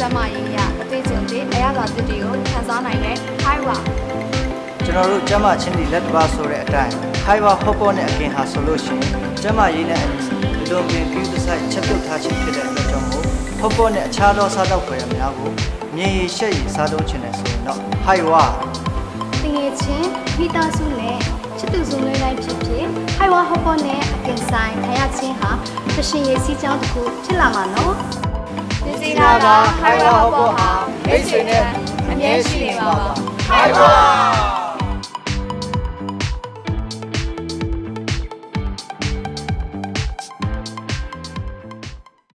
မ်းမာရေးရအတွေ့အကြုံတွေအရသာသစ်တွေကိုခံစားနိုင်တဲ့ Highwa ကျွန်တော်တို့ကျမချင်းဒီလက်တစ်ပါးဆိုတဲ့အတိုင်း Highwa ဟော့ပေါ့နဲ့အကင်ဟာဆိုလို့ရှိရင်ကျမရေးနဲ့အညီဒီလိုပင်ပြုသဆိုင်ချက်ပြုတ်ထားခြင်းဖြစ်တဲ့အတွက်ကြောင့်မို့ဟော့ပေါ့နဲ့အခြားသောစားတောက်ဖွယ်အများကိုမြေရည်ရှက်ရည်စားသုံးခြင်းနဲ့ဆိုရင်တော့ Highwa တငယ်ချင်းမိသားစုနဲ့ချစ်သူစုံလွှဲတိုင်းဖြစ်ဖြစ် Highwa ဟော့ပေါ့နဲ့အကင်ဆိုင်ခံရခြင်းဟာဖရှင်ရေးစီးကြောင်းတစ်ခုဖြစ်လာမှာနော်ဒီစီလာက Highwa ဟော့ပေါ့ဟာမိတ်ဆွေနဲ့အမြဲရှိနေပါပါ Highwa